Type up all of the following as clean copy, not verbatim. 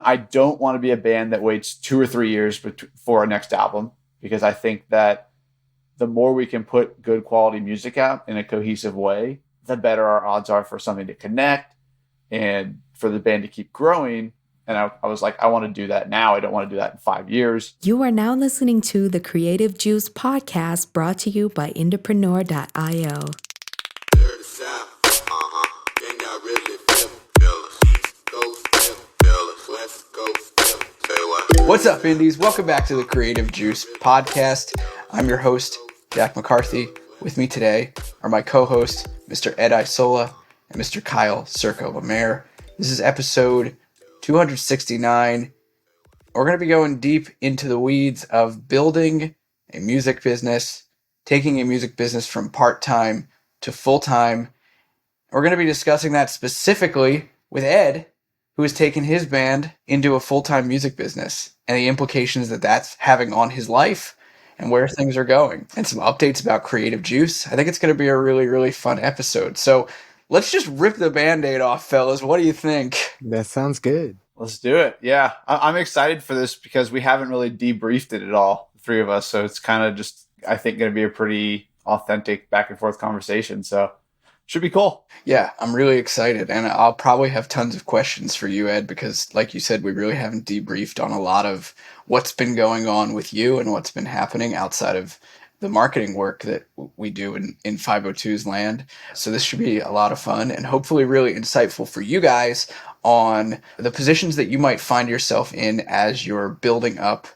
I don't want to be a band that waits 2 or 3 years for our next album, because I think that the more we can put good quality music out in a cohesive way, the better our odds are for something to connect and for the band to keep growing. And I was like, I want to do that now. I don't want to do that in 5 years. You are now listening to the Creative Juice podcast, brought to you by Entrepreneur.io. What's up, Indies? Welcome back to the Creative Juice podcast. I'm your host, Jack McCarthy. With me today are my co-hosts, Mr. Ed Isola and Mr. Kyle Circo-Lemaire. This is episode 269. We're going to be going deep into the weeds of building a music business, taking a music business from part-time to full-time. We're going to be discussing that specifically with Ed, who has taken his band into a full-time music business and the implications that that's having on his life and where things are going, and some updates about Creative Juice. I think it's going to be a really, really fun episode. So let's just rip the Band-Aid off, fellas. What do you think? That sounds good. Let's do it. Yeah, I'm excited for this because we haven't really debriefed it at all, the three of us. So it's kind of just, I think, going to be a pretty authentic back and forth conversation. So should be cool. Yeah, I'm really excited. And I'll probably have tons of questions for you, Ed, because like you said, we really haven't debriefed on a lot of what's been going on with you and what's been happening outside of the marketing work that we do in 502's land. So this should be a lot of fun and hopefully really insightful for you guys on the positions that you might find yourself in as you're building up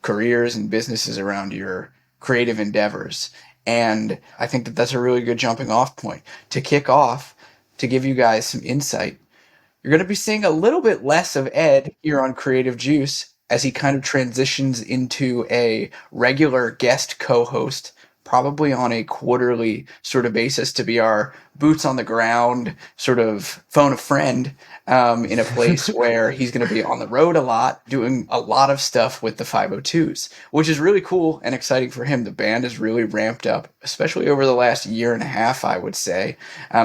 careers and businesses around your creative endeavors. And I think that that's a really good jumping off point. To kick off, to give you guys some insight, you're going to be seeing a little bit less of Ed here on Creative Juice as he kind of transitions into a regular guest co-host, probably on a quarterly sort of basis, to be our boots on the ground, sort of phone a friend, in a place where he's going to be on the road a lot, doing a lot of stuff with the 502s, which is really cool and exciting for him. The band is really ramped up, especially over the last year and a half, I would say.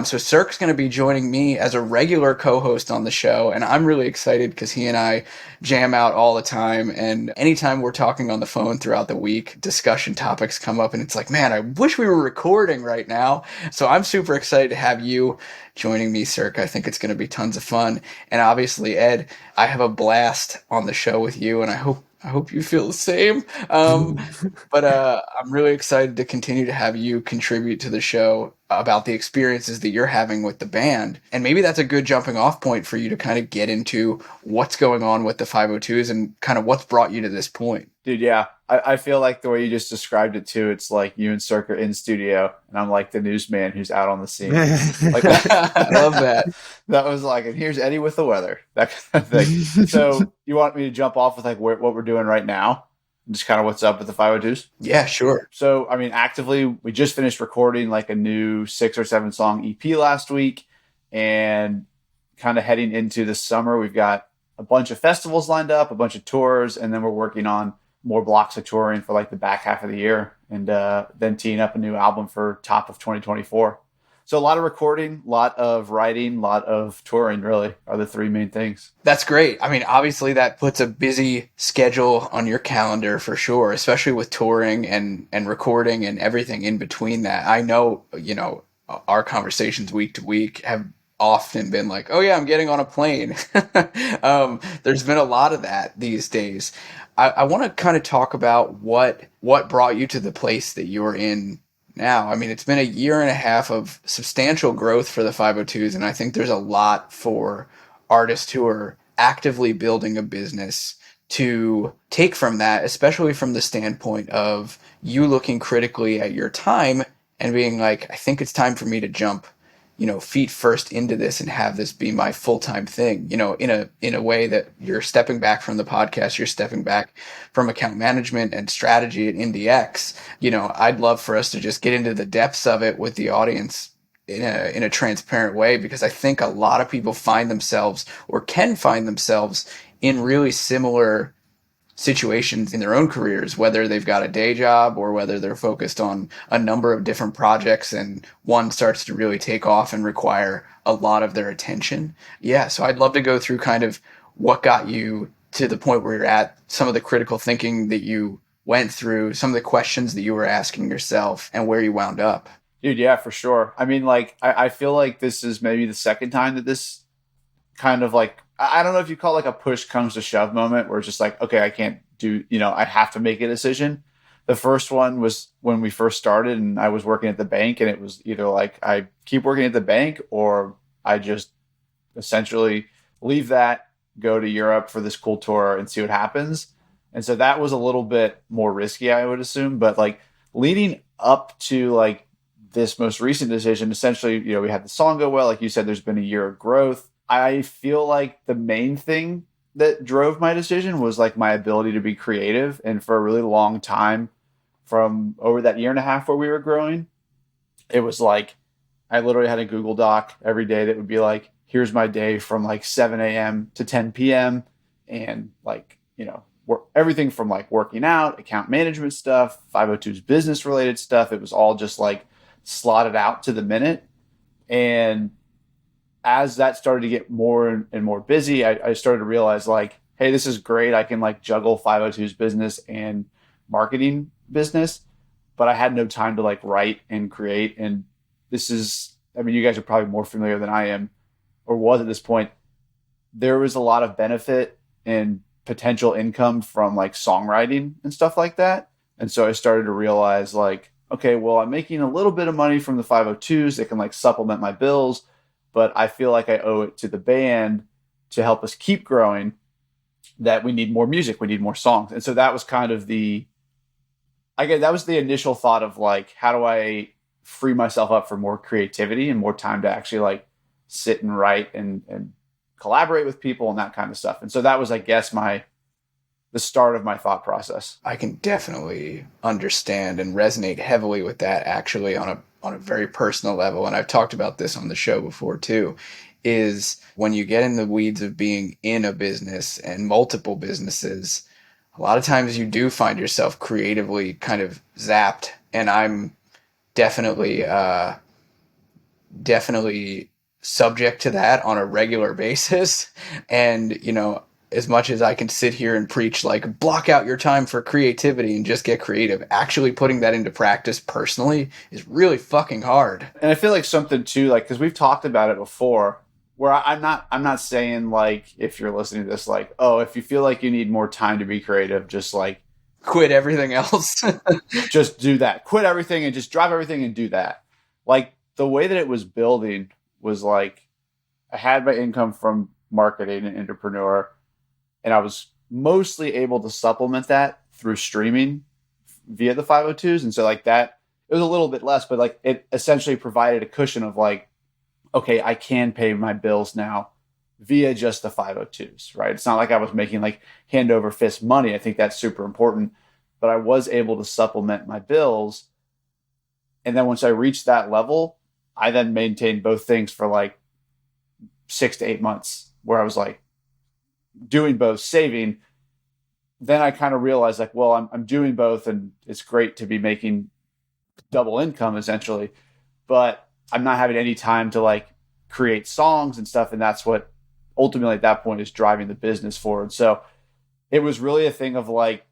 So Cirque's going to be joining me as a regular co-host on the show, and I'm really excited because he and I jam out all the time, and anytime we're talking on the phone throughout the week, discussion topics come up, and it's like, man, I wish we were recording right now. So I'm super excited to have you joining me, Cirque. I think it's going to be tons of fun. And obviously, Ed, I have a blast on the show with you, and I hope you feel the same. But I'm really excited to continue to have you contribute to the show about the experiences that you're having with the band. And maybe that's a good jumping off point for you to kind of get into what's going on with the 502s and kind of what's brought you to this point. Dude, yeah. I feel like the way you just described it too, it's like you and Cirque are in studio and I'm like the newsman who's out on the scene. Like, I love that. That was like, and here's Eddie with the weather, that kind of thing. So you want me to jump off with like what we're doing right now? Just kind of what's up with the 502s? Yeah, sure. So, I mean, actively, we just finished recording like a new 6 or 7 song EP last week, and kind of heading into the summer, we've got a bunch of festivals lined up, a bunch of tours, and then we're working on more blocks of touring for like the back half of the year, and then teeing up a new album for top of 2024. So a lot of recording, a lot of writing, a lot of touring really are the three main things. That's great. I mean, obviously that puts a busy schedule on your calendar for sure, especially with touring and recording and everything in between that. I know, our conversations week to week have often been like, oh yeah, I'm getting on a plane. There's been a lot of that these days. I want to kind of talk about what brought you to the place that you're in now. I mean, it's been a year and a half of substantial growth for the 502s, and I think there's a lot for artists who are actively building a business to take from that, especially from the standpoint of you looking critically at your time and being like, I think it's time for me to jump, feet first into this and have this be my full-time thing, in a way that you're stepping back from the podcast, you're stepping back from account management and strategy at IndieX. I'd love for us to just get into the depths of it with the audience in a transparent way, because I think a lot of people find themselves or can find themselves in really similar situations in their own careers, whether they've got a day job or whether they're focused on a number of different projects and one starts to really take off and require a lot of their attention. Yeah, so I'd love to go through kind of what got you to the point where you're at, some of the critical thinking that you went through, some of the questions that you were asking yourself, and where you wound up. Dude, yeah, for sure. I mean, like, I feel like this is maybe the second time that this kind of like, I don't know if you call it like a push comes to shove moment where it's just like, okay, I can't do, I have to make a decision. The first one was when we first started and I was working at the bank, and it was either like I keep working at the bank or I just essentially leave that, go to Europe for this cool tour and see what happens. And so that was a little bit more risky, I would assume. But like leading up to like this most recent decision, essentially, we had the song go well. Like you said, there's been a year of growth. I feel like the main thing that drove my decision was like my ability to be creative. And for a really long time, from over that year and a half where we were growing, it was like I literally had a Google Doc every day that would be like, here's my day from like 7 a.m. to 10 p.m. And like, everything from like working out, account management stuff, 502's business related stuff. It was all just like slotted out to the minute. And as that started to get more and more busy, I started to realize like, hey, this is great. I can like juggle 502's business and marketing business, but I had no time to like write and create. And this is, I mean, you guys are probably more familiar than I am or was at this point. There was a lot of benefit and potential income from like songwriting and stuff like that. And so I started to realize like, okay, well, I'm making a little bit of money from the 502s that can like supplement my bills, but I feel like I owe it to the band to help us keep growing that we need more music, we need more songs. And so that was kind of that was the initial thought of like, how do I free myself up for more creativity and more time to actually like sit and write and collaborate with people and that kind of stuff. And so that was, I guess, the start of my thought process. I can definitely understand and resonate heavily with that, actually, on a very personal level. And I've talked about this on the show before too, is when you get in the weeds of being in a business and multiple businesses, a lot of times you do find yourself creatively kind of zapped. And I'm definitely subject to that on a regular basis. And, as much as I can sit here and preach, like, block out your time for creativity and just get creative, actually putting that into practice personally is really fucking hard. And I feel like something too, like, because we've talked about it before, where I'm not saying like, if you're listening to this, like, oh, if you feel like you need more time to be creative, just like quit everything else. just do that. Quit everything and just drop everything and do that. Like the way that it was building was like, I had my income from marketing and entrepreneur, and I was mostly able to supplement that through streaming via the 502s. And so like that, it was a little bit less, but like it essentially provided a cushion of like, okay, I can pay my bills now via just the 502s, right? It's not like I was making like hand over fist money. I think that's super important, but I was able to supplement my bills. And then once I reached that level, I then maintained both things for like 6 to 8 months where I was like doing both, saving. Then I kind of realized like, well, I'm doing both and it's great to be making double income essentially, but I'm not having any time to like create songs and stuff. And that's what ultimately at that point is driving the business forward. So it was really a thing of like,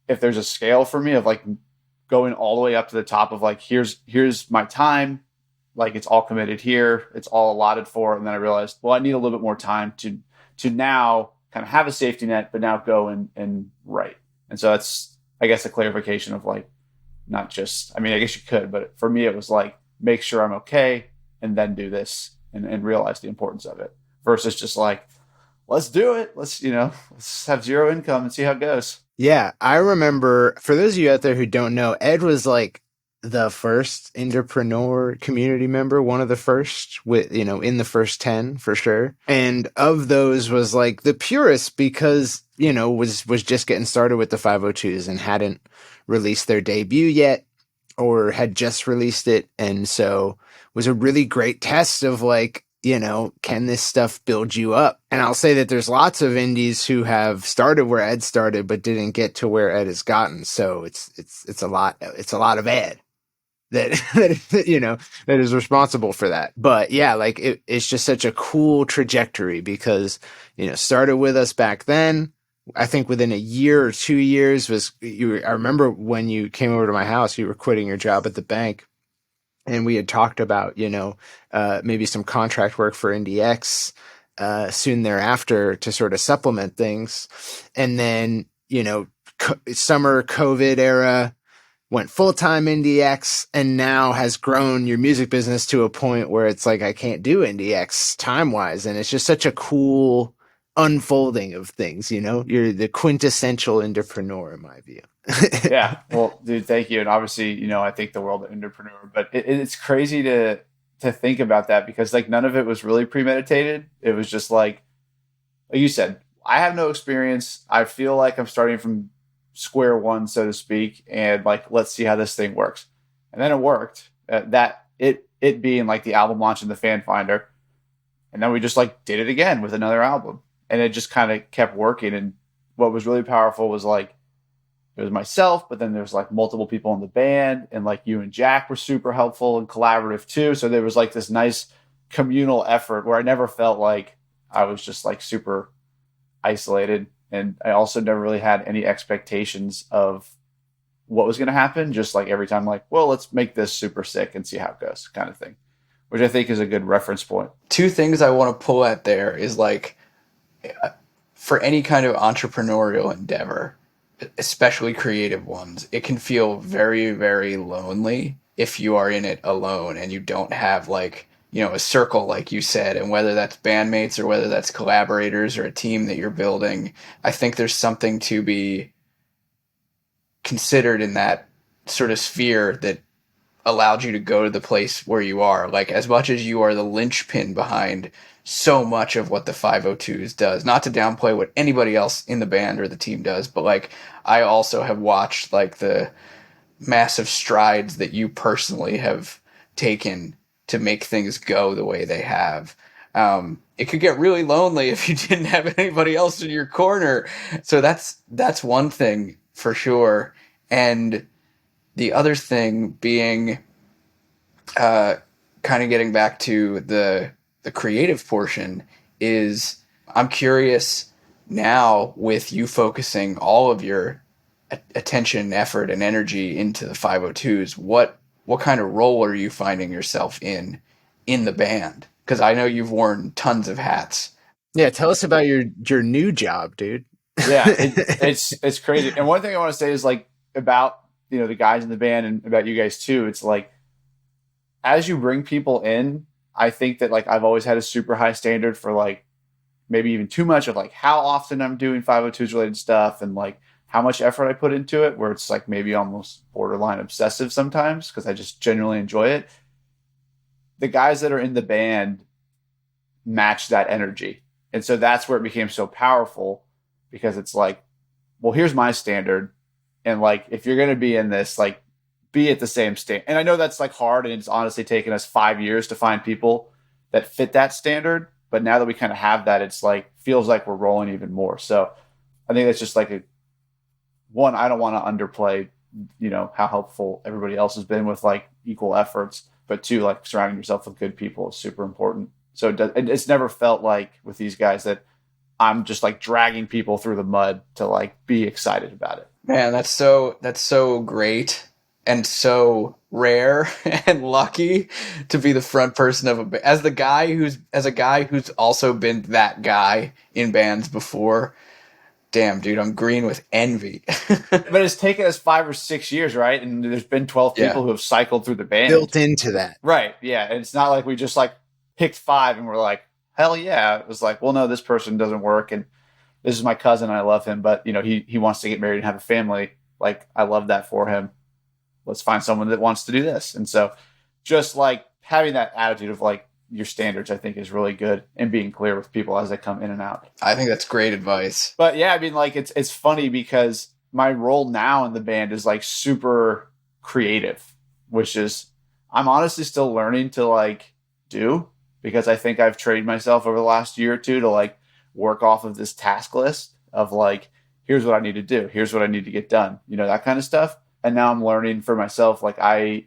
if there's a scale for me of like going all the way up to the top of like, here's my time, like it's all committed here, it's all allotted for. And then I realized, well, I need a little bit more time to now kind of have a safety net, but now go and write. And so that's, I guess, a clarification of like, not just, I mean, I guess you could, but for me, it was like, make sure I'm okay and then do this and realize the importance of it versus just like, let's do it. Let's have zero income and see how it goes. Yeah. I remember, for those of you out there who don't know, Ed was like the first entrepreneur community member, one of the first with, in the first 10 for sure. And of those was like the purest because, was just getting started with the 502s and hadn't released their debut yet or had just released it. And so was a really great test of like, can this stuff build you up? And I'll say that there's lots of indies who have started where Ed started, but didn't get to where Ed has gotten. So it's a lot of Ed. that, that is responsible for that. But yeah, like it's just such a cool trajectory because, started with us back then. I think within a year or 2 years I remember when you came over to my house, you were quitting your job at the bank, and we had talked about, maybe some contract work for NDX, soon thereafter to sort of supplement things. And then, summer COVID era, went full-time NDX, and now has grown your music business to a point where it's like, I can't do NDX time-wise. And it's just such a cool unfolding of things, you're the quintessential entrepreneur in my view. Yeah. Well, dude, thank you. And obviously, I think the world of entrepreneur, but it's crazy to think about that because like none of it was really premeditated. It was just like you said, I have no experience. I feel like I'm starting from square one, so to speak, and like let's see how this thing works. And then it worked. It being like the album launch in the Fan Finder, and then we just like did it again with another album, and it just kind of kept working. And what was really powerful was like it was myself, but then there's like multiple people in the band, and like you and Jack were super helpful and collaborative too. So there was like this nice communal effort where I never felt like I was just like super isolated. And I also never really had any expectations of what was going to happen. Just like every time, like, well, let's make this super sick and see how it goes, kind of thing, which I think is a good reference point. Two things I want to pull at there is like, for any kind of entrepreneurial endeavor, especially creative ones, it can feel very, very lonely if you are in it alone and you don't have like, a circle, like you said, and whether that's bandmates or whether that's collaborators or a team that you're building. I think there's something to be considered in that sort of sphere that allowed you to go to the place where you are. Like, as much as you are the linchpin behind so much of what the 502s does, not to downplay what anybody else in the band or the team does, but like, I also have watched like the massive strides that you personally have taken to make things go the way they have. It could get really lonely if you didn't have anybody else in your corner. So that's one thing for sure. And the other thing being, kind of getting back to the creative portion, is I'm curious now, with you focusing all of your attention, effort, and energy into the 502s, what kind of role are you finding yourself in the band? Because I know you've worn tons of hats. Yeah, tell us about your new job, dude. Yeah, it's crazy. And one thing I want to say is like about the guys in the band and about you guys too. It's like as you bring people in, I think that like I've always had a super high standard for like maybe even too much of like how often I'm doing 502s related stuff and like how much effort I put into it, where it's like maybe almost borderline obsessive sometimes because I just genuinely enjoy it. The guys that are in the band match that energy. And so that's where it became so powerful, because it's like, well, here's my standard. And like, if you're going to be in this, like, be at the same standard. And I know that's like hard, and it's honestly taken us 5 years to find people that fit that standard. But now that we kind of have that, it's like, feels like we're rolling even more. So I think that's just like one, I don't want to underplay, how helpful everybody else has been with like equal efforts. But two, like surrounding yourself with good people is super important. So it's never felt like with these guys that I'm just like dragging people through the mud to like be excited about it. Man, that's so great and so rare and lucky to be the front person of as a guy who's also been that guy in bands before. Damn, dude, I'm green with envy. But it's taken us 5 or 6 years, right? And there's been 12 people who have cycled through the band. Built into that. Right, yeah. And it's not like we just like picked 5 and we're like, hell yeah. It was like, well, no, this person doesn't work. And this is my cousin. And I love him. But, he wants to get married and have a family. Like, I love that for him. Let's find someone that wants to do this. And so just like having that attitude of like, your standards, I think, is really good, and being clear with people as they come in and out. I think that's great advice. But yeah, I mean, like it's funny because my role now in the band is like super creative, which is I'm honestly still learning to like do, because I think I've trained myself over the last year or two to like work off of this task list of like, here's what I need to do, here's what I need to get done, that kind of stuff. And now I'm learning for myself, like I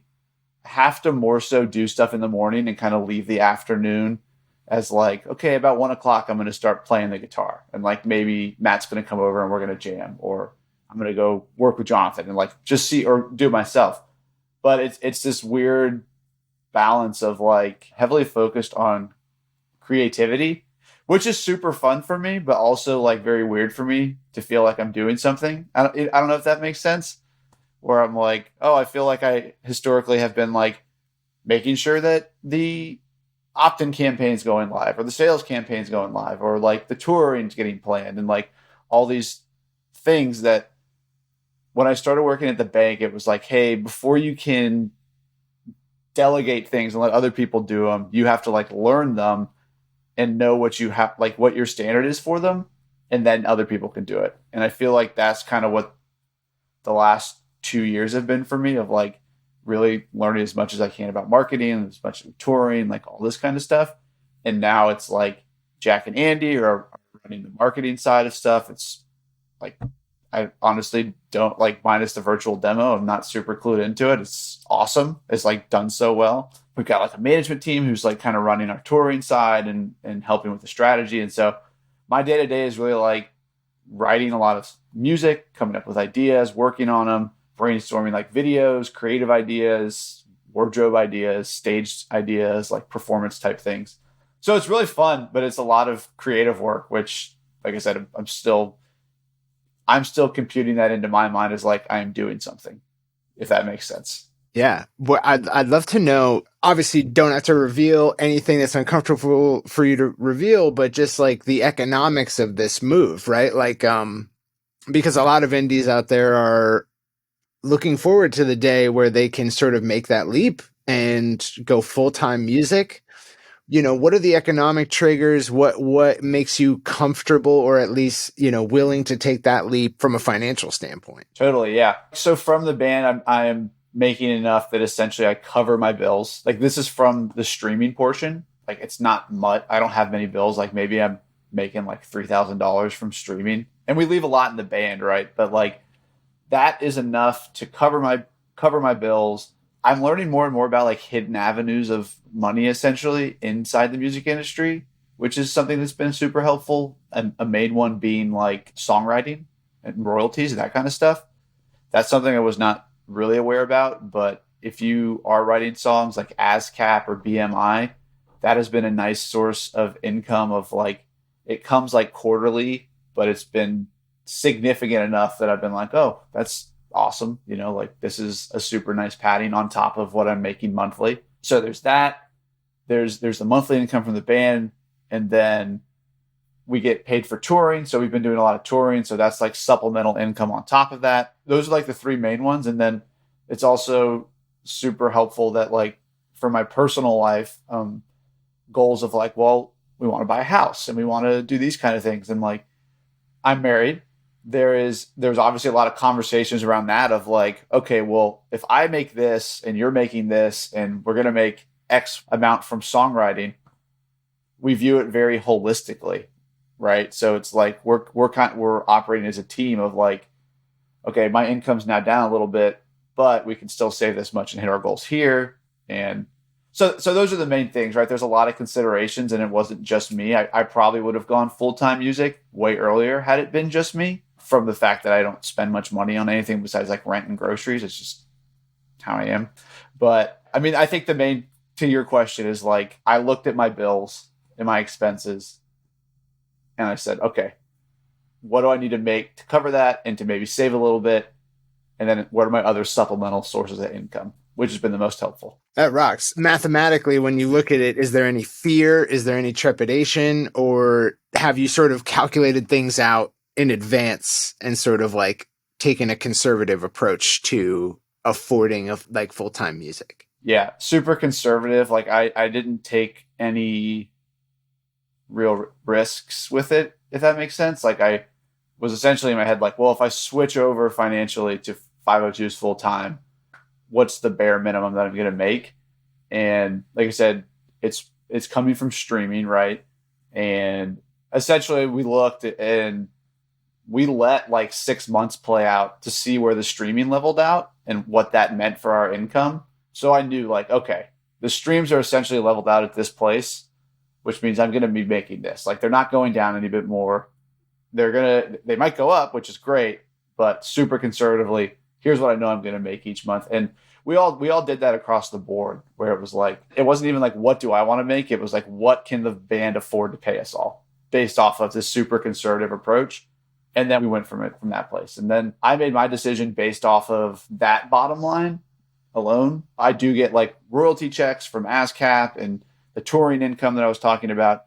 have to more so do stuff in the morning and kind of leave the afternoon as like, okay, about 1 o'clock, I'm going to start playing the guitar. And like maybe Matt's going to come over and we're going to jam, or I'm going to go work with Jonathan and like just see or do it myself. But it's this weird balance of like heavily focused on creativity, which is super fun for me, but also like very weird for me to feel like I'm doing something. I don't know if that makes sense. Where I'm like, oh, I feel like I historically have been like making sure that the opt-in campaign's going live, or the sales campaign's going live, or like the touring's getting planned, and like all these things that when I started working at the bank, it was like, hey, before you can delegate things and let other people do them, you have to like learn them and know what you have, like what your standard is for them, and then other people can do it. And I feel like that's kind of what the last 2 years have been for me, of like really learning as much as I can about marketing, as much of touring, like all this kind of stuff. And now it's like Jack and Andy are running the marketing side of stuff. It's like, I honestly don't like, minus the virtual demo, I'm not super clued into it. It's awesome. It's like done so well. We've got like a management team who's like kind of running our touring side and helping with the strategy. And so my day to day is really like writing a lot of music, coming up with ideas, working on them, brainstorming like videos, creative ideas, wardrobe ideas, stage ideas, like performance type things. So it's really fun, but it's a lot of creative work, which, like I said, I'm still computing that into my mind as like I am doing something, if that makes sense. Yeah. Well, I'd love to know, obviously don't have to reveal anything that's uncomfortable for you to reveal, but just like the economics of this move, right? Like, because a lot of indies out there are looking forward to the day where they can sort of make that leap and go full-time music. You know, what are the economic triggers? What makes you comfortable, or at least, you know, willing to take that leap from a financial standpoint? Totally. Yeah. So from the band, I am making enough that essentially I cover my bills. Like this is from the streaming portion. Like it's not much. I don't have many bills. Like maybe I'm making like $3,000 from streaming, and we leave a lot in the band. Right. But like that is enough to cover my bills. I'm learning more and more about like hidden avenues of money essentially inside the music industry, which is something that's been super helpful. And a main one being like songwriting and royalties and that kind of stuff. That's something I was not really aware about. But if you are writing songs like ASCAP or BMI, that has been a nice source of income of like, it comes like quarterly, but it's been significant enough that I've been like, oh, that's awesome. You know, like this is a super nice padding on top of what I'm making monthly. So there's that. There's the monthly income from the band, and then we get paid for touring. So we've been doing a lot of touring. So that's like supplemental income on top of that. Those are like the three main ones. And then it's also super helpful that like for my personal life, goals of like, well, we want to buy a house and we want to do these kind of things. And like, I'm married. There's obviously a lot of conversations around that of like, okay, well, if I make this and you're making this and we're going to make X amount from songwriting, we view it very holistically, right? So it's like we're operating as a team of like, okay, my income's now down a little bit, but we can still save this much and hit our goals here. And so those are the main things, right? There's a lot of considerations, and it wasn't just me. I probably would have gone full-time music way earlier had it been just me, from the fact that I don't spend much money on anything besides like rent and groceries. It's just how I am. But I mean, I think the main, to your question, is like, I looked at my bills and my expenses and I said, okay, what do I need to make to cover that and to maybe save a little bit? And then what are my other supplemental sources of income, which has been the most helpful. That rocks. Mathematically, when you look at it, is there any fear? Is there any trepidation? Or have you sort of calculated things out in advance and sort of like taken a conservative approach to affording of like full-time music? Yeah, super conservative. Like I didn't take any real risks with it, if that makes sense. Like I was essentially in my head like, well, if I switch over financially to 502's full time, what's the bare minimum that I'm going to make? And like I said, it's coming from streaming, right? And essentially we looked and we let like 6 months play out to see where the streaming leveled out and what that meant for our income. So I knew like, okay, the streams are essentially leveled out at this place, which means I'm going to be making this. Like they're not going down any bit more. They might go up, which is great, but super conservatively, here's what I know I'm going to make each month. And we all did that across the board, where it was like, it wasn't even like, what do I want to make? It was like, what can the band afford to pay us all, based off of this super conservative approach. And then we went from that place. And then I made my decision based off of that bottom line alone. I do get like royalty checks from ASCAP and the touring income that I was talking about,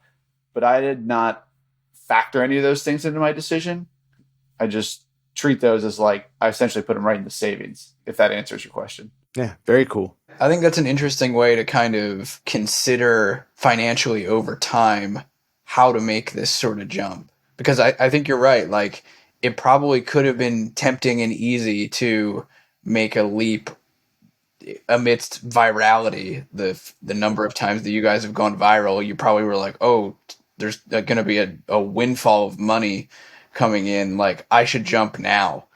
but I did not factor any of those things into my decision. I just treat those as like, I essentially put them right in the savings, if that answers your question. Yeah, very cool. I think that's an interesting way to kind of consider financially over time how to make this sort of jump. Because I think you're right. Like, it probably could have been tempting and easy to make a leap amidst virality. The number of times that you guys have gone viral, you probably were like, oh, there's going to be a windfall of money coming in. Like, I should jump now.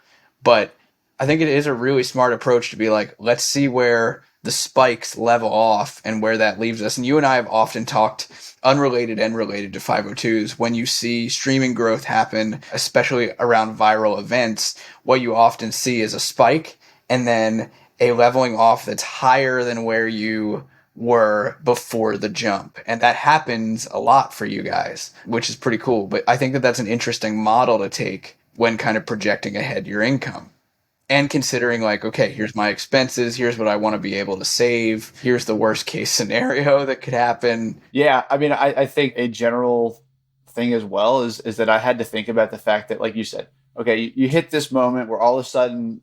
But I think it is a really smart approach to be like, let's see where the spikes level off and where that leaves us. And you and I have often talked, unrelated and related to 502s, when you see streaming growth happen, especially around viral events, what you often see is a spike and then a leveling off that's higher than where you were before the jump. And that happens a lot for you guys, which is pretty cool. But I think that that's an interesting model to take when kind of projecting ahead your income. And considering like, okay, here's my expenses, here's what I want to be able to save, here's the worst case scenario that could happen. Yeah, I mean, I think a general thing as well is that I had to think about the fact that, like you said, okay, you hit this moment where all of a sudden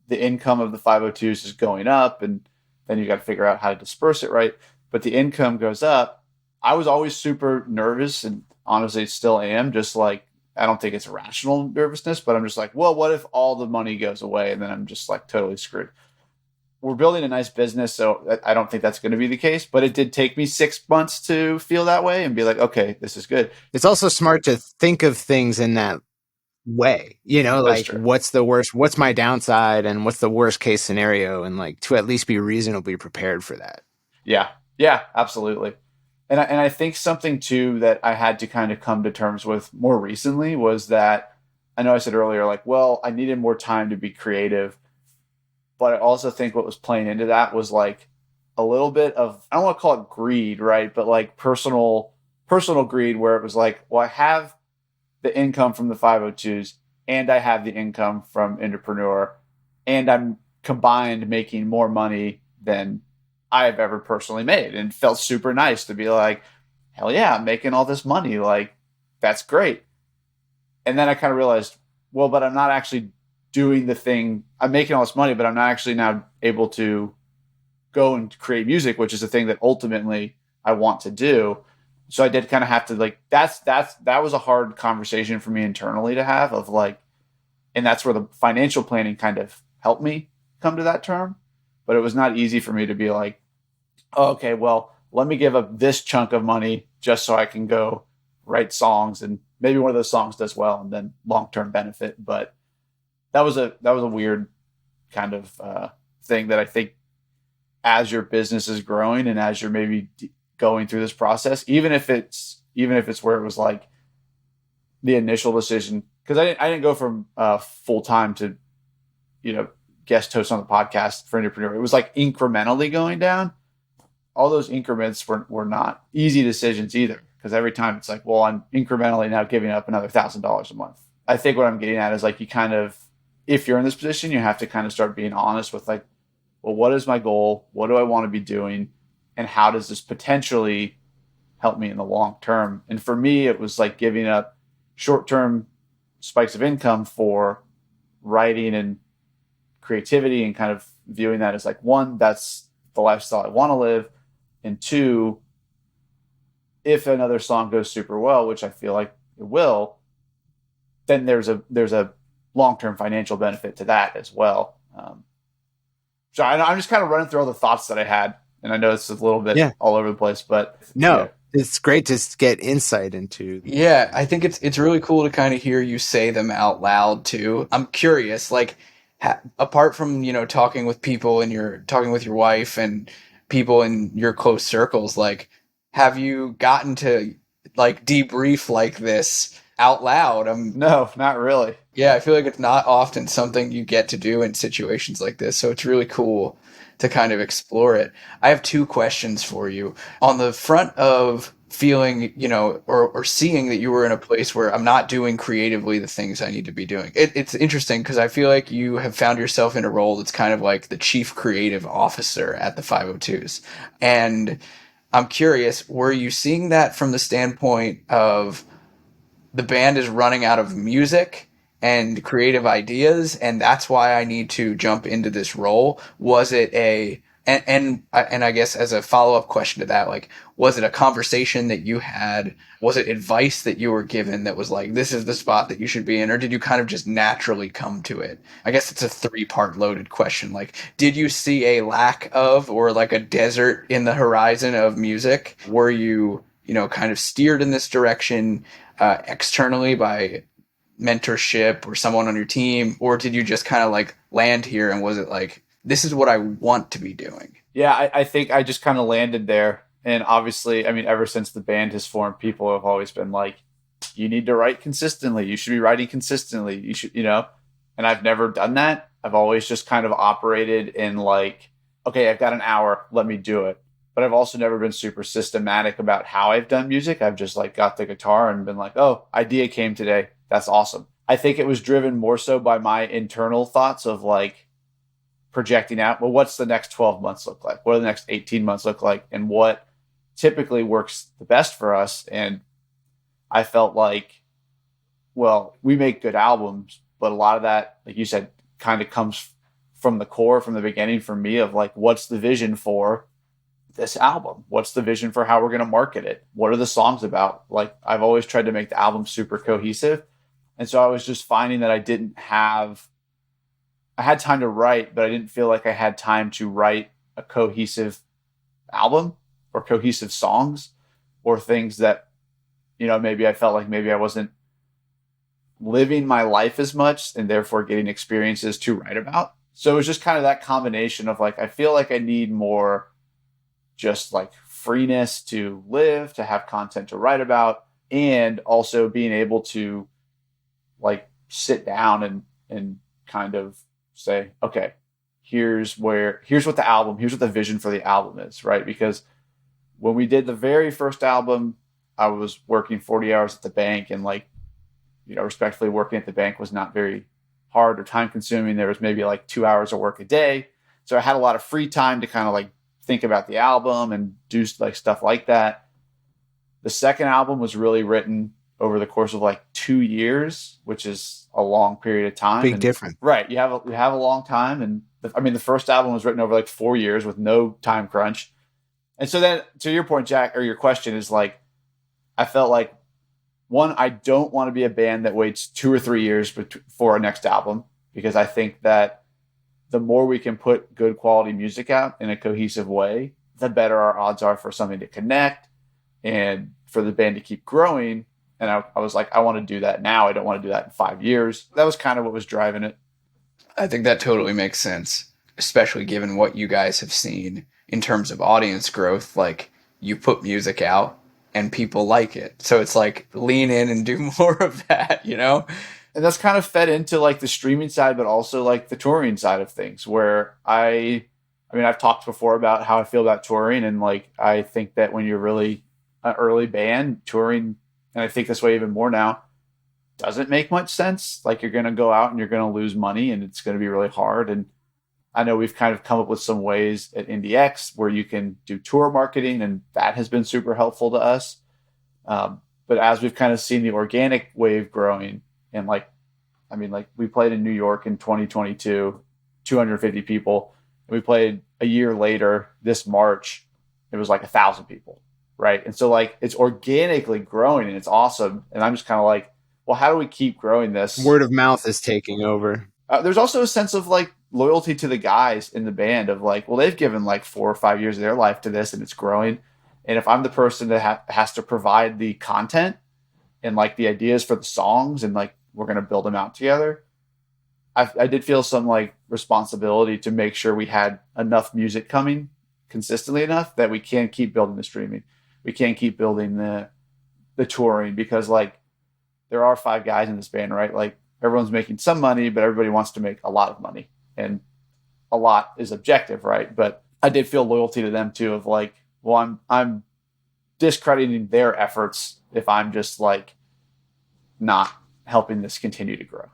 the income of the 502s is going up, and then you got to figure out how to disperse it right. But the income goes up. I was always super nervous, and honestly still am, just like, I don't think it's irrational nervousness, but I'm just like, well, what if all the money goes away and then I'm just like totally screwed? We're building a nice business, so I don't think that's going to be the case. But it did take me 6 months to feel that way and be like, okay, this is good. It's also smart to think of things in that way, you know, That's like true. what's my downside and what's the worst case scenario, and like to at least be reasonably prepared for that. Yeah, absolutely. And I think something too that I had to kind of come to terms with more recently was that, I know I said earlier, like, well, I needed more time to be creative, but I also think what was playing into that was like a little bit of, I don't want to call it greed, right? But like personal greed, where it was like, well, I have the income from the 502s and I have the income from Entrepreneur, and I'm combined making more money than I've ever personally made, and felt super nice to be like, hell yeah, I'm making all this money. Like, that's great. And then I kind of realized, well, but I'm not actually doing the thing. I'm making all this money, but I'm not actually now able to go and create music, which is the thing that ultimately I want to do. So I did kind of have to like, that was a hard conversation for me internally to have, of like, and that's where the financial planning kind of helped me come to that term. But it was not easy for me to be like, oh, okay, well, let me give up this chunk of money just so I can go write songs, and maybe one of those songs does well and then long-term benefit. But that was a weird kind of thing that I think, as your business is growing and as you're maybe going through this process, even if it's where it was like the initial decision, because I didn't go from full time to, you know, guest host on the podcast for Entrepreneur. It was like incrementally going down. All those increments were not easy decisions either, because every time it's like, well, I'm incrementally now giving up another $1,000 a month. I think what I'm getting at is like, you kind of, if you're in this position, you have to kind of start being honest with like, well, what is my goal? What do I want to be doing? And how does this potentially help me in the long term? And for me, it was like giving up short-term spikes of income for writing and creativity, and kind of viewing that as like, one, that's the lifestyle I want to live, and two, if another song goes super well, which I feel like it will, then there's a long-term financial benefit to that as well. So I'm just kind of running through all the thoughts that I had, and I know it's a little bit all over the place, but no, it's great to get insight into. Yeah, I think it's really cool to kind of hear you say them out loud too. I'm curious, like, apart from, talking with people and talking with your wife and people in your close circles, like, have you gotten to like debrief like this out loud? No, not really. Yeah, I feel like it's not often something you get to do in situations like this. So it's really cool to kind of explore it. I have two questions for you. On the front of feeling, or seeing that you were in a place where I'm not doing creatively the things I need to be doing. It's interesting because I feel like you have found yourself in a role that's kind of like the chief creative officer at the 502s. And I'm curious, were you seeing that from the standpoint of the band is running out of music and creative ideas, and that's why I need to jump into this role? Was it and I guess as a follow-up question to that, like, was it a conversation that you had? Was it advice that you were given that was like, this is the spot that you should be in? Or did you kind of just naturally come to it? I guess it's a three-part loaded question. Like, did you see a lack of, or like a desert in the horizon of music? Were you, kind of steered in this direction externally by mentorship or someone on your team, or did you just kind of like land here and was it like, this is what I want to be doing? Yeah, I think I just kind of landed there. And obviously, I mean, ever since the band has formed, people have always been like, you need to write consistently. You should be writing consistently. You should, and I've never done that. I've always just kind of operated in like, okay, I've got an hour, let me do it. But I've also never been super systematic about how I've done music. I've just like got the guitar and been like, oh, idea came today. That's awesome. I think it was driven more so by my internal thoughts of like, projecting out, well, what's the next 12 months look like? What do the next 18 months look like? And what typically works the best for us? And I felt like, well, we make good albums, but a lot of that, like you said, kind of comes from the core, from the beginning for me of like, what's the vision for this album? What's the vision for how we're going to market it? What are the songs about? Like, I've always tried to make the album super cohesive. And so I was just finding that I had time to write, but I didn't feel like I had time to write a cohesive album or cohesive songs or things that, maybe I felt like maybe I wasn't living my life as much and therefore getting experiences to write about. So it was just kind of that combination of like, I feel like I need more just like freeness to live, to have content to write about, and also being able to like sit down and kind of say, okay, here's what the vision for the album is, right? Because when we did the very first album, I was working 40 hours at the bank, and like, respectfully, working at the bank was not very hard or time consuming. There was maybe like 2 hours of work a day. So I had a lot of free time to kind of like think about the album and do like stuff like that. The second album was really written over the course of like 2 years, which is a long period of time. Big difference. Right. You have a long time. And the first album was written over like 4 years with no time crunch. And so then to your point, Jack, or your question is like, I felt like, one, I don't want to be a band that waits 2 or 3 years for our next album, because I think that the more we can put good quality music out in a cohesive way, the better our odds are for something to connect and for the band to keep growing. And I was like, I want to do that now. I don't want to do that in 5 years. That was kind of what was driving it. I think that totally makes sense, especially given what you guys have seen in terms of audience growth. Like, you put music out and people like it. So it's like, lean in and do more of that, And that's kind of fed into like the streaming side, but also like the touring side of things, where I've talked before about how I feel about touring. And like, I think that when you're really an early band, touring, and I think this way even more now, doesn't make much sense. Like, you're going to go out and you're going to lose money and it's going to be really hard. And I know we've kind of come up with some ways at IndieX where you can do tour marketing, and that has been super helpful to us. But as we've kind of seen the organic wave growing, and we played in New York in 2022, 250 people. And we played a year later, this March, it was like 1,000 people. Right. And so like, it's organically growing and it's awesome. And I'm just kind of like, well, how do we keep growing this? Word of mouth is taking over. There's also a sense of like loyalty to the guys in the band of like, well, they've given like 4 or 5 years of their life to this and it's growing. And if I'm the person that has to provide the content and like the ideas for the songs, and like, we're going to build them out together, I did feel some like responsibility to make sure we had enough music coming consistently enough that we can keep building the streaming. We can keep building the touring, because like there are 5 guys in this band, right? Like everyone's making some money, but everybody wants to make a lot of money, and a lot is objective, right? But I did feel loyalty to them too, of like, well, I'm discrediting their efforts if I'm just like not helping this continue to grow.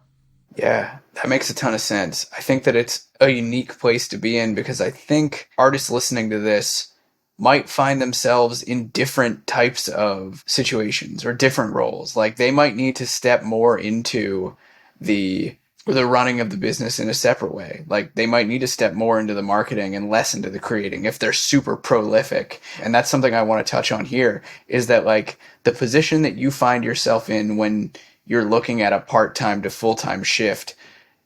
Yeah, that makes a ton of sense. I think that it's a unique place to be in, because I think artists listening to this might find themselves in different types of situations or different roles. Like they might need to step more into the running of the business in a separate way. Like they might need to step more into the marketing and less into the creating if they're super prolific. And that's something I want to touch on here, is that like the position that you find yourself in when you're looking at a part-time to full-time shift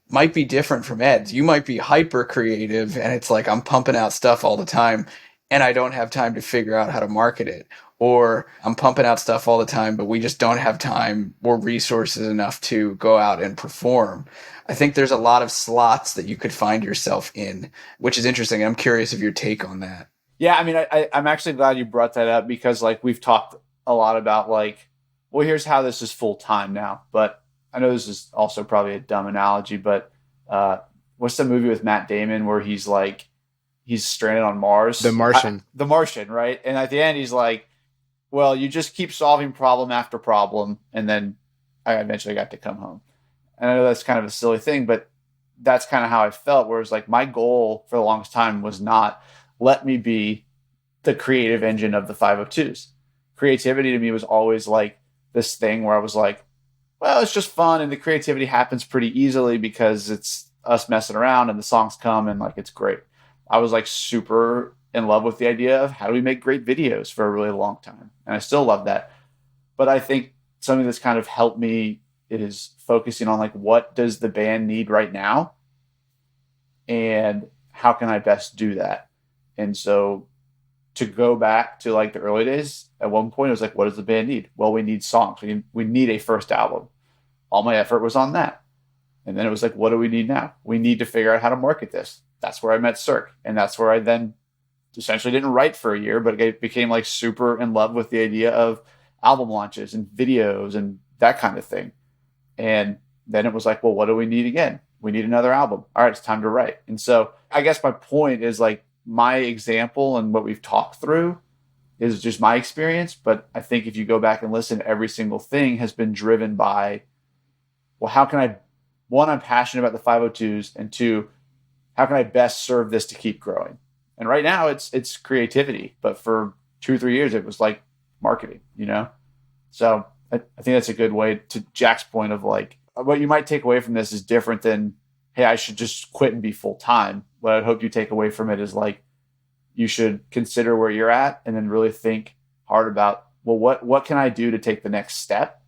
might be different from Ed's. You might be hyper creative and it's like, I'm pumping out stuff all the time and I don't have time to figure out how to market it. Or I'm pumping out stuff all the time, but we just don't have time or resources enough to go out and perform. I think there's a lot of slots that you could find yourself in, which is interesting. I'm curious of your take on that. Yeah, I mean, I'm actually glad you brought that up, because like we've talked a lot about like, well, here's how this is full time now. But I know this is also probably a dumb analogy, but what's the movie with Matt Damon where he's like, he's stranded on Mars? The Martian. The Martian, right? And at the end, he's like, well, you just keep solving problem after problem. And then I eventually got to come home. And I know that's kind of a silly thing, but that's kind of how I felt. Whereas like my goal for the longest time was not, let me be the creative engine of the 502s. Creativity to me was always like this thing where I was like, well, it's just fun. And the creativity happens pretty easily because it's us messing around and the songs come and like, it's great. I was like super in love with the idea of how do we make great videos for a really long time. And I still love that. But I think something that's kind of helped me is focusing on like, what does the band need right now? And how can I best do that? And so to go back to like the early days, at one point it was like, what does the band need? Well, we need songs. We need a first album. All my effort was on that. And then it was like, what do we need now? We need to figure out how to market this. That's where I met Cirque. And that's where I then essentially didn't write for a year, but it became like super in love with the idea of album launches and videos and that kind of thing. And then it was like, well, what do we need again? We need another album. All right, it's time to write. And so I guess my point is like my example and what we've talked through is just my experience. But I think if you go back and listen, every single thing has been driven by, well, how can I, one, I'm passionate about the 502s, and two, how can I best serve this to keep growing? And right now it's creativity, but for 2 or 3 years, it was like marketing, you know? So I think that's a good way to Jack's point of like, what you might take away from this is different than, hey, I should just quit and be full time. What I'd hope you take away from it is like, you should consider where you're at and then really think hard about, well, what can I do to take the next step?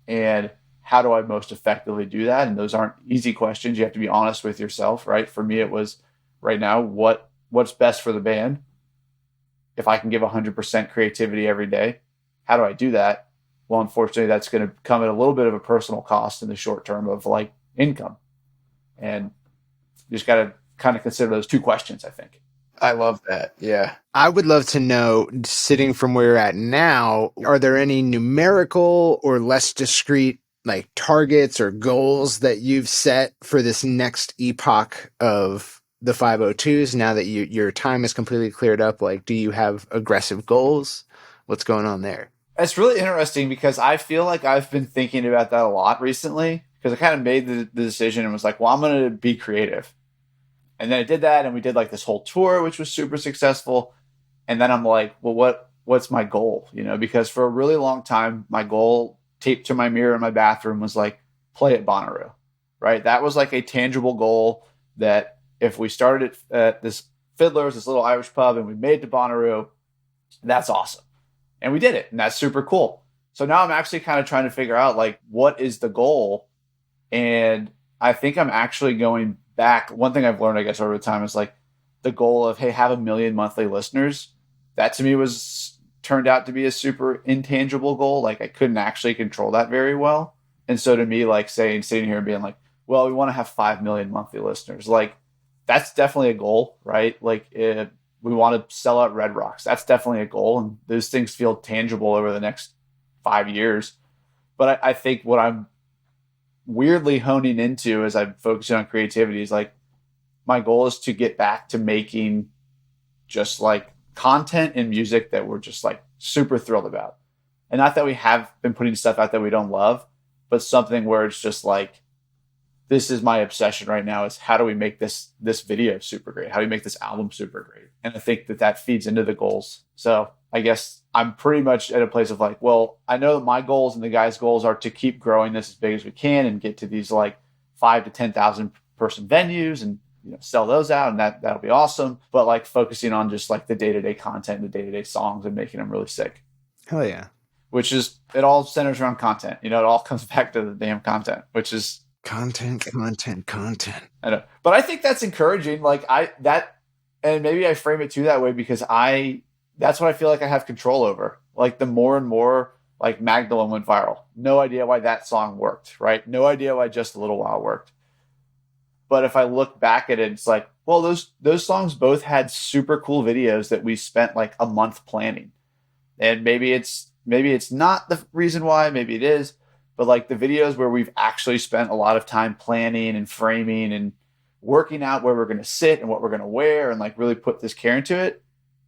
And how do I most effectively do that? And those aren't easy questions. You have to be honest with yourself, right? For me, it was right now, what's best for the band? If I can give 100% creativity every day, how do I do that? Well, unfortunately, that's going to come at a little bit of a personal cost in the short term of like income. And you just got to kind of consider those 2 questions, I think. I love that. Yeah. I would love to know, sitting from where you're at now, are there any numerical or less discrete like targets or goals that you've set for this next epoch of the 502s now that your time is completely cleared up? Like, do you have aggressive goals? What's going on there? It's really interesting because I feel like I've been thinking about that a lot recently, because I kind of made the decision and was like, well, I'm going to be creative. And then I did that, and we did like this whole tour, which was super successful. And then I'm like, well, what's my goal? You know, because for a really long time, my goal taped to my mirror in my bathroom was like, play at Bonnaroo, right? That was like a tangible goal that if we started at this Fiddler's, this little Irish pub, and we made it to Bonnaroo, that's awesome. And we did it, and that's super cool. So now I'm actually kind of trying to figure out like, what is the goal? And I think I'm actually going back. One thing I've learned, I guess, over time is like the goal of, hey, have 1 million monthly listeners. That to me turned out to be a super intangible goal. Like I couldn't actually control that very well. And so to me, like sitting here and being like, well, we want to have 5 million monthly listeners. Like, that's definitely a goal, right? Like, we want to sell out Red Rocks. That's definitely a goal. And those things feel tangible over the next 5 years. But I think what I'm weirdly honing into as I'm focusing on creativity is like, my goal is to get back to making just like content and music that we're just like super thrilled about. And not that we have been putting stuff out that we don't love, but something where it's just like, this is my obsession right now, is how do we make this video super great? How do we make this album super great? And I think that feeds into the goals. So I guess I'm pretty much at a place of like, well, I know that my goals and the guys' goals are to keep growing this as big as we can and get to these like 5 to 10,000 person venues and, you know, sell those out, and that'll be awesome. But like focusing on just like the day-to-day content, the day-to-day songs, and making them really sick. Hell yeah. Which is, it all centers around content. You know, it all comes back to the damn content, which is content. I know, but I think that's encouraging. Like and maybe I frame it too that way because that's what I feel like I have control over. Like the more and more, like Magdalene went viral. No idea why that song worked, right? No idea why Just a Little While worked. But if I look back at it, it's like, well, those songs both had super cool videos that we spent like a month planning. And maybe it's not the reason why, maybe it is, but like the videos where we've actually spent a lot of time planning and framing and working out where we're going to sit and what we're going to wear and like really put this care into it.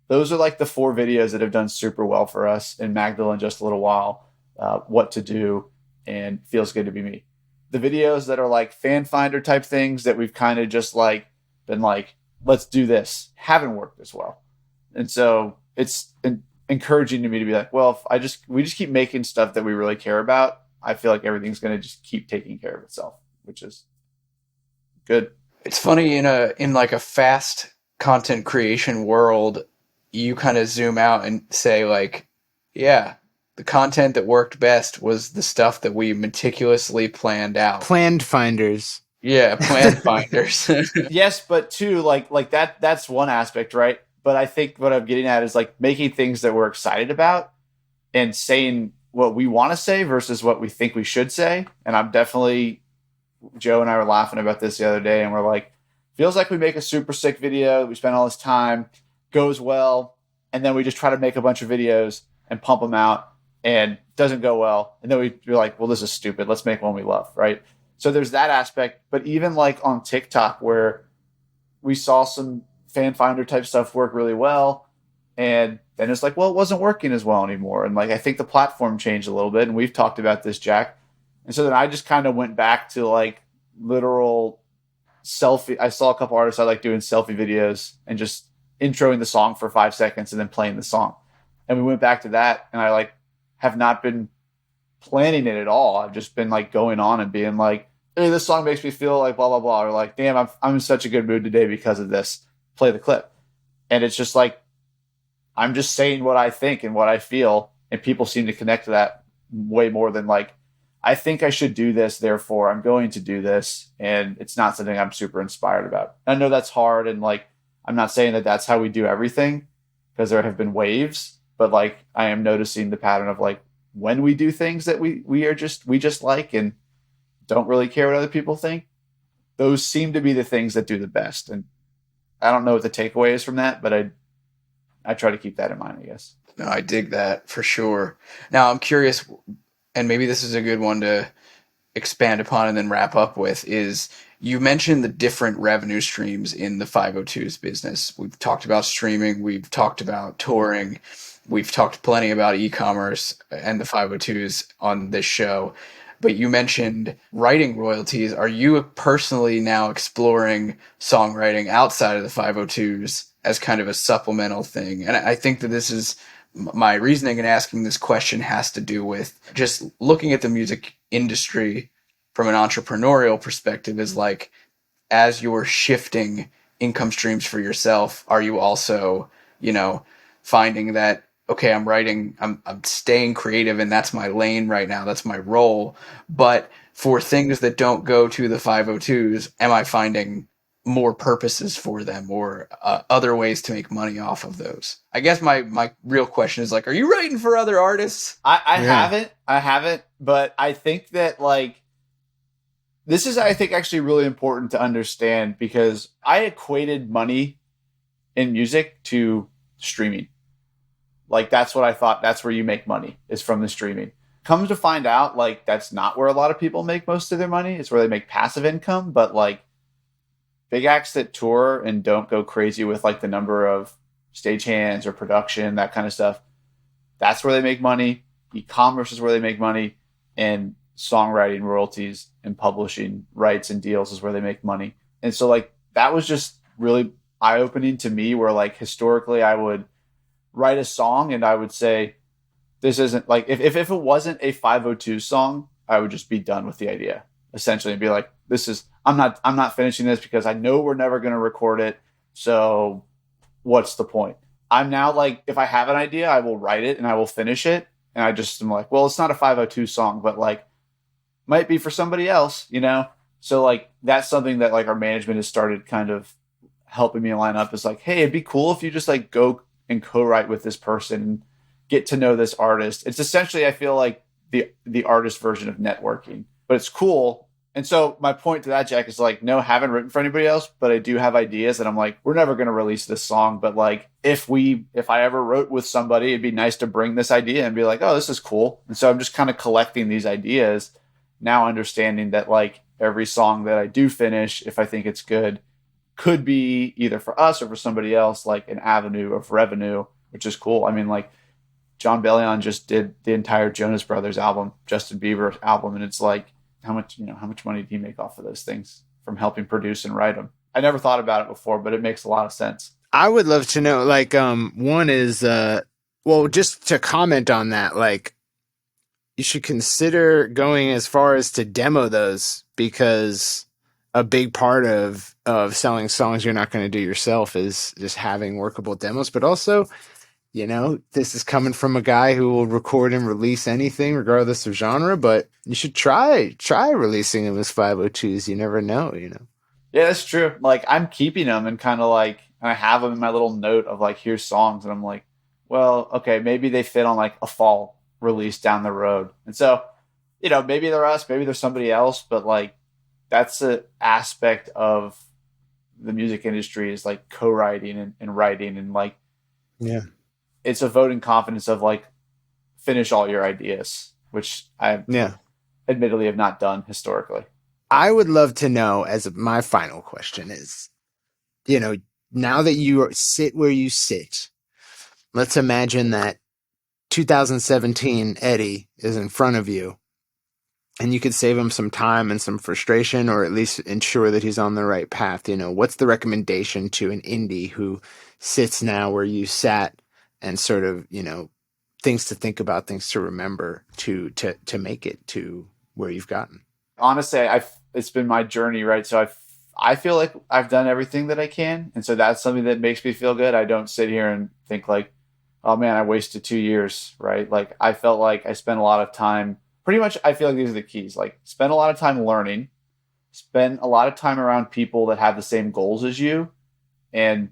Those are like the 4 videos that have done super well for us in Magdalene Just a Little While, What to Do, and Feels Good to Be Me. The videos that are like fan finder type things that we've kind of just like been like, let's do this, haven't worked as well. And so it's encouraging to me to be like, well, if we just keep making stuff that we really care about, I feel like everything's going to just keep taking care of itself, which is good. It's funny, in like a fast content creation world, you kind of zoom out and say like, yeah, the content that worked best was the stuff that we meticulously planned out. Planned finders. Yeah, planned finders. Yes, but too, like that's one aspect, right? But I think what I'm getting at is like making things that we're excited about and saying what we want to say versus what we think we should say. And I'm definitely, Joe and I were laughing about this the other day, and we're like, feels like we make a super sick video, we spend all this time, goes well, and then we just try to make a bunch of videos and pump them out, and doesn't go well. And then we're like, well, this is stupid. Let's make one we love, right? So there's that aspect. But even like on TikTok, where we saw some fan finder type stuff work really well, and then it's like, well, it wasn't working as well anymore. And like, I think the platform changed a little bit, and we've talked about this, Jack. And so then I just kind of went back to like literal selfie. I saw a couple artists I like doing selfie videos and just introing the song for 5 seconds and then playing the song. And we went back to that, and I like have not been planning it at all. I've just been like going on and being like, hey, this song makes me feel like blah, blah, blah. Or like, damn, I'm in such a good mood today because of this. Play the clip. And it's just like, I'm just saying what I think and what I feel. And people seem to connect to that way more than like, I think I should do this, therefore I'm going to do this. And it's not something I'm super inspired about. I know that's hard. And like, I'm not saying that that's how we do everything, because there have been waves. But like, I am noticing the pattern of like, when we do things that we just like and don't really care what other people think, those seem to be the things that do the best. And I don't know what the takeaway is from that, but I try to keep that in mind, I guess. No, I dig that for sure. Now I'm curious, and maybe this is a good one to expand upon and then wrap up with, is you mentioned the different revenue streams in the 502's business. We've talked about streaming, we've talked about touring, we've talked plenty about e-commerce and the 502's on this show. But you mentioned writing royalties. Are you personally now exploring songwriting outside of the 502's as kind of a supplemental thing? And I think that this is my reasoning in asking this question has to do with just looking at the music industry from an entrepreneurial perspective is like, as you're shifting income streams for yourself, are you also, finding that, okay, I'm writing, I'm staying creative, and that's my lane right now, that's my role. But for things that don't go to the 502's, am I finding more purposes for them or other ways to make money off of those? I guess my real question is like, are you writing for other artists? I haven't, but I think that like This is, I think, actually really important to understand because I equated money in music to streaming. Like, that's what I thought. That's where you make money, is from the streaming. Comes to find out, like, that's not where a lot of people make most of their money. It's where they make passive income. But, like, big acts that tour and don't go crazy with, like, the number of stagehands or production, that kind of stuff, that's where they make money. E-commerce is where they make money. And songwriting royalties and publishing rights and deals is where they make money. And so, like, that was just really eye-opening to me, where, like, historically I would write a song and I would say, this isn't, like, if it wasn't a 502 song, I would just be done with the idea, essentially, and be like, I'm not finishing this because I know we're never going to record it. So what's the point? I'm now like, if I have an idea, I will write it and I will finish it. And I just am like, well, it's not a 502 song, but, like, might be for somebody else, you know? So, like, that's something that, like, our management has started kind of helping me line up, is like, hey, it'd be cool if you just, like, go and co-write with this person and get to know this artist. It's essentially, I feel like, the artist version of networking, but it's cool. And so my point to that, Jack, is like, no, haven't written for anybody else, but I do have ideas, and I'm like, we're never going to release this song, but, like, if I ever wrote with somebody, it'd be nice to bring this idea and be like, oh, this is cool. And so I'm just kind of collecting these ideas, now understanding that, like, every song that I do finish, if I think it's good, could be either for us or for somebody else, like, an avenue of revenue, which is cool. I mean, like, John Bellion just did the entire Jonas Brothers album, Justin Bieber album, and it's like, how much money did he make off of those things from helping produce and write them? I never thought about it before, but it makes a lot of sense. I would love to know, like, one is, well, just to comment on that, like, you should consider going as far as to demo those, because a big part of selling songs you're not going to do yourself is just having workable demos. But also, you know, this is coming from a guy who will record and release anything regardless of genre, but you should try releasing them as 502s. You never know, you know? Yeah, that's true. Like, I'm keeping them and kind of like, I have them in my little note of, like, here's songs. And I'm like, well, okay, maybe they fit on, like, a fall release down the road. And so, you know, maybe they're us, maybe they're somebody else, but, like, that's an aspect of the music industry, is, like, co-writing and writing, and, like, yeah, it's a vote in confidence of, like, finish all your ideas, which I admittedly have not done historically. I would love to know, as my final question is, you know, now that you sit where you sit, let's imagine that 2017 Eddie is in front of you, and you could save him some time and some frustration, or at least ensure that he's on the right path. You know, what's the recommendation to an indie who sits now where you sat, and sort of, you know, things to think about, things to remember to make it to where you've gotten? Honestly, it's been my journey, right? So I feel like I've done everything that I can, and so that's something that makes me feel good. I don't sit here and think like, oh man, I wasted 2 years, right? Like, I felt like I spent a lot of time. Pretty much, I feel like these are the keys. Like, spend a lot of time learning, spend a lot of time around people that have the same goals as you, and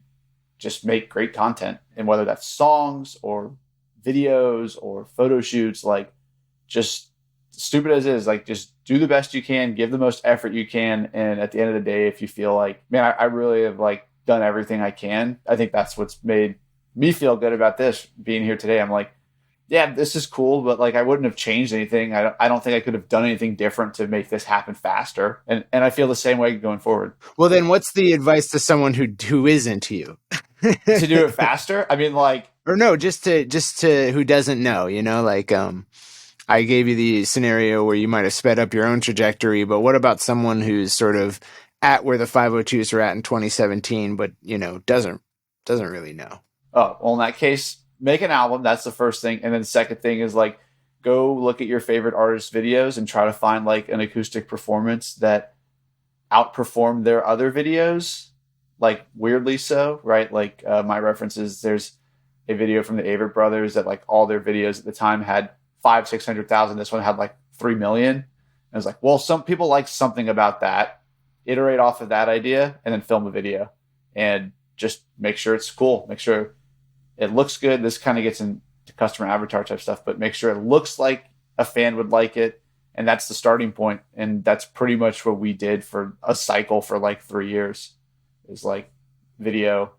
just make great content. And whether that's songs or videos or photo shoots, like, just stupid as it is, like, just do the best you can, give the most effort you can. And at the end of the day, if you feel like, man, I really have, like, done everything I can, I think that's what's made me feel good about this being here today. I'm like, yeah, this is cool, but, like, I wouldn't have changed anything. I don't think I could have done anything different to make this happen faster. And I feel the same way going forward. Well, then what's the advice to someone who isn't you? To do it faster? I mean, like, or no, just to who doesn't know, you know, like, I gave you the scenario where you might have sped up your own trajectory, but what about someone who's sort of at where the 502s are at in 2017, but, you know, doesn't really know? Oh, well, in that case, make an album. That's the first thing. And then the second thing is, like, go look at your favorite artist videos and try to find, like, an acoustic performance that outperformed their other videos, like, weirdly so, right? Like, my reference is, there's a video from the Avett Brothers that, like, all their videos at the time had 500,000-600,000. This one had like 3 million. And I was like, well, some people like something about that. Iterate off of that idea and then film a video and just make sure it's cool. Make sure it looks good. This kind of gets into customer avatar type stuff, but make sure it looks like a fan would like it And that's the starting point. And that's pretty much what we did for a cycle for like 3 years, is like video,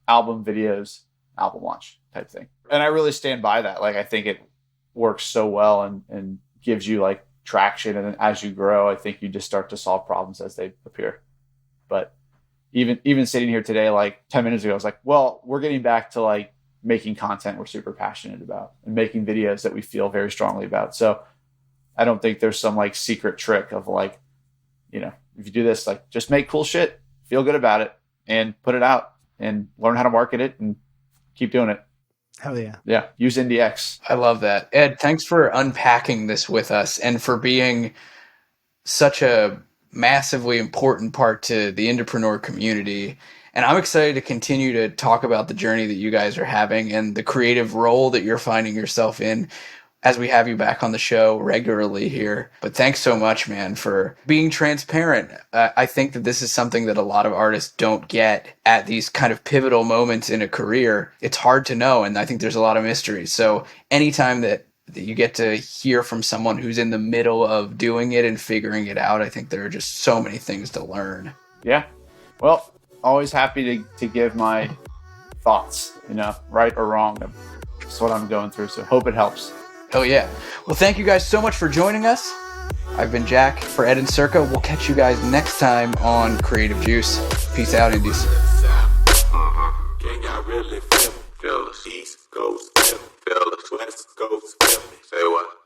album videos, album launch type thing. And I really stand by that. Like, I think it works so well and gives you like traction. And then as you grow, I think you just start to solve problems as they appear. But even sitting here today, like 10 minutes ago, I was like, well, we're getting back to like making content we're super passionate about and making videos that we feel very strongly about. So I don't think there's some like secret trick of like, you know, if you do this, like just make cool shit, feel good about it, and put it out and learn how to market it and keep doing it. Hell yeah. Yeah. Use IndieX. I love that. Ed, thanks for unpacking this with us and for being such a massively important part to the Indepreneur community. And I'm excited to continue to talk about the journey that you guys are having and the creative role that you're finding yourself in as we have you back on the show regularly here. But thanks so much, man, for being transparent. I think that this is something that a lot of artists don't get at these kind of pivotal moments in a career. It's hard to know, and I think there's a lot of mystery. So anytime that you get to hear from someone who's in the middle of doing it and figuring it out, I think there are just so many things to learn. Yeah. Well, always happy to give my thoughts, you know, right or wrong. That's what I'm going through. So hope it helps. Oh yeah. Well, thank you guys so much for joining us. I've been Jack for Ed and Circa. We'll catch you guys next time on Creative Juice. Peace out, Indies. Can y'all really feel us? East Coast, feel us. West Coast, feel me. Say what?